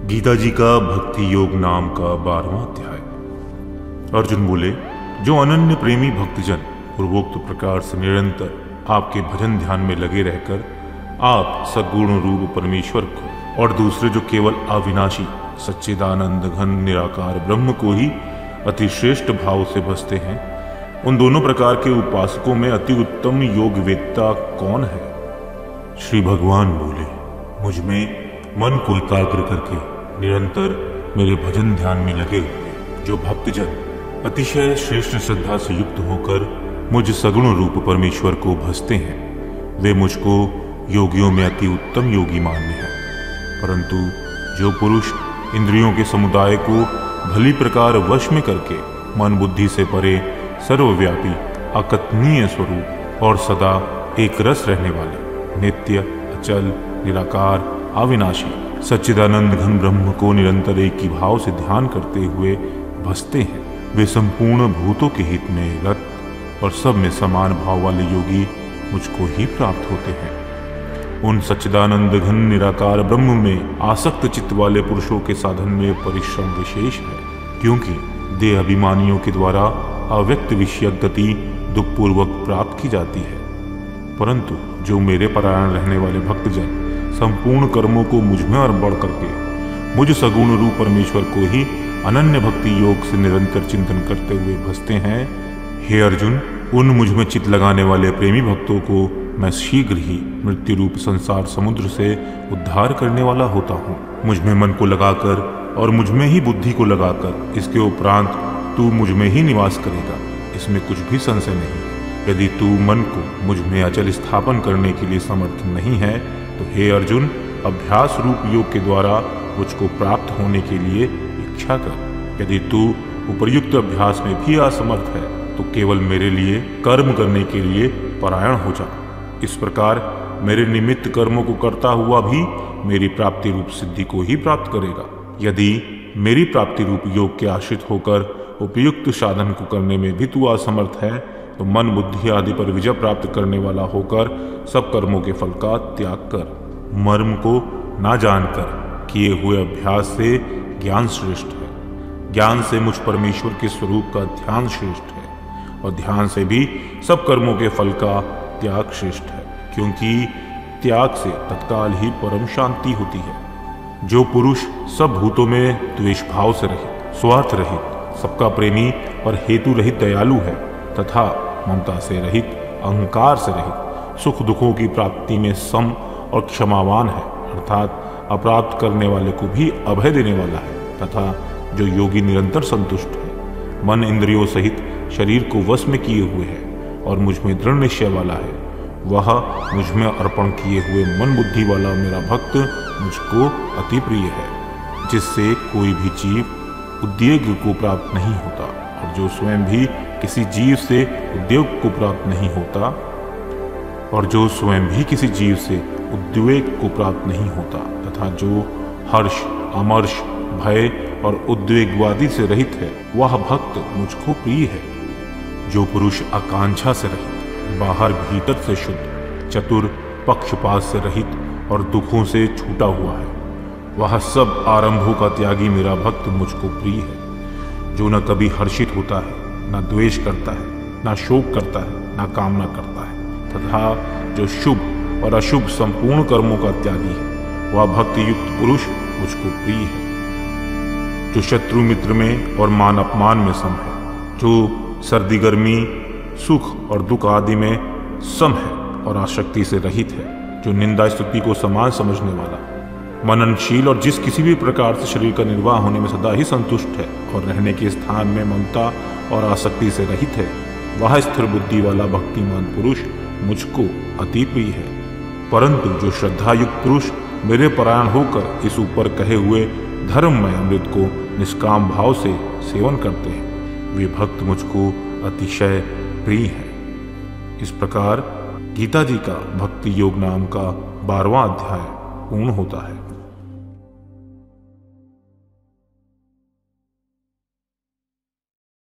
गीता जी का भक्ति योग नाम का 12वां अध्याय। अर्जुन बोले, जो अनन्य प्रेमी भक्तजन पूर्वोक्त प्रकार से निरंतर आपके भजन ध्यान में लगे रहकर आप सगुण रूप परमेश्वर को और दूसरे जो केवल अविनाशी सच्चिदानंद घन निराकार ब्रह्म को ही अतिश्रेष्ठ भाव से भजते हैं, उन दोनों प्रकार के उपासकों में अति उत्तम योग वेत्ता कौन है? श्री भगवान बोले, मुझ में मन को एकाग्र करके निरंतर मेरे भजन ध्यान में लगे हुए जो भक्तजन अतिशय श्रेष्ठ श्रद्धा से युक्त होकर मुझ सगुण रूप परमेश्वर को भजते हैं, वे मुझको योगियों में अति उत्तम योगी मान्य हैं। परंतु जो पुरुष इंद्रियों के समुदाय को भली प्रकार वश में करके मन बुद्धि से परे सर्वव्यापी अकथनीय स्वरूप और सदा एक रस रहने वाले नित्य अचल निराकार अविनाशी सच्चिदानंद घन ब्रह्म को निरंतर एक ही भाव से ध्यान करते हुए भजते हैं, वे संपूर्ण भूतों के हित में रत और सब में समान भाव वाले योगी मुझको ही प्राप्त होते हैं। उन सच्चिदानंद घन निराकार ब्रह्म में आसक्त चित्त वाले पुरुषों के साधन में परिश्रम विशेष है, क्योंकि देह अभिमानियों के द्वारा अव्यक्त विषय गति दुखपूर्वक प्राप्त की जाती है। परंतु जो मेरे परायण रहने वाले भक्तजन संपूर्ण कर्मों को मुझ में अर्पण करके मुझ सगुण रूप परमेश्वर को ही अनन्य भक्ति योग से निरंतर चिंतन करते हुए भजते हैं, हे अर्जुन, उन मुझ में चित्त लगाने वाले प्रेमी भक्तों को मैं शीघ्र ही मृत्यु रूप संसार समुद्र से उद्धार करने वाला होता हूँ। मुझ में मन को लगाकर और मुझ में ही बुद्धि को लगाकर इसके उपरांत तू मुझ में ही निवास करेगा, इसमें कुछ भी संशय नहीं। यदि तू मन को मुझ में अचल स्थापन करने के लिए समर्थ नहीं है तो हे अर्जुन, अभ्यास रूप योग के द्वारा मुझको प्राप्त होने के लिए इच्छा कर। यदि तू उपर्युक्त अभ्यास में भी असमर्थ है तो केवल मेरे लिए कर्म करने के लिए परायण हो जा। इस प्रकार मेरे निमित्त कर्मों को करता हुआ भी मेरी प्राप्ति रूप सिद्धि को ही प्राप्त करेगा। यदि मेरी प्राप्ति रूप योग के आश्रित होकर उपयुक्त साधन को करने में भी तू असमर्थ है तो मन बुद्धि आदि पर विजय प्राप्त करने वाला होकर सब कर्मों के फल का त्याग कर। मर्म को ना जानकर किए हुए अभ्यास से ज्ञान श्रेष्ठ है, ज्ञान से मुझ परमेश्वर के स्वरूप का ध्यान श्रेष्ठ है और ध्यान से भी सब कर्मों के फल का त्याग श्रेष्ठ है, क्योंकि त्याग से तत्काल ही परम शांति होती है। जो पुरुष सब भूतों में द्वेष भाव से रहित, स्वार्थ रहित, सबका प्रेमी और हेतु रहित दयालु है तथा ममता से रहित, अहंकार से रहित, सुख दुखों की प्राप्ति में सम और क्षमावान है, अर्थात अप्राप्त करने वाले को भी अभय देने वाला है, तथा जो योगी निरंतर संतुष्ट है, मन इंद्रियों सहित शरीर को वश में किए हुए है और मुझ में दृढ़ निश्चय वाला है, वह मुझ में अर्पण किए हुए मन बुद्धि वाला मेरा भक्त मुझको अति प्रिय है, जिससे कोई भी जीव उद्योग को प्राप्त नहीं होता और जो स्वयं भी किसी जीव से उद्योग को प्राप्त नहीं होता तथा जो हर्ष अमर्ष भय और उद्वेगवादी से रहित है, वह भक्त मुझको प्रिय है। जो पुरुष आकांक्षा से रहित, बाहर भीतर से शुद्ध, चतुर, पक्षपात से रहित और दुखों से छूटा हुआ है, वह सब आरंभों का त्यागी मेरा भक्त मुझको प्रिय है। जो न कभी हर्षित होता है, न द्वेष करता है, न शोक करता है, न कामना करता है, तथा जो शुभ और अशुभ संपूर्ण कर्मों का त्यागी है, वह भक्ति युक्त पुरुष मुझको प्रिय है। जो शत्रु मित्र में और मान अपमान में सम है, जो सर्दी गर्मी सुख और दुख आदि में सम है और आसक्ति से रहित है, जो निंदा स्तुति को समान समझने वाला, मननशील और जिस किसी भी प्रकार से शरीर का निर्वाह होने में सदा ही संतुष्ट है और रहने के स्थान में ममता और आसक्ति से रहित है, वह स्थिर बुद्धि वाला भक्तिमान पुरुष मुझको अति प्रिय है। परंतु जो श्रद्धा युक्त पुरुष मेरे परायण होकर इस ऊपर कहे हुए धर्ममय अमृत को निष्काम भाव से सेवन करते हैं, वे भक्त मुझको अतिशय प्रिय हैं। इस प्रकार गीता जी का भक्ति योग नाम का 12वां अध्याय पूर्ण होता है।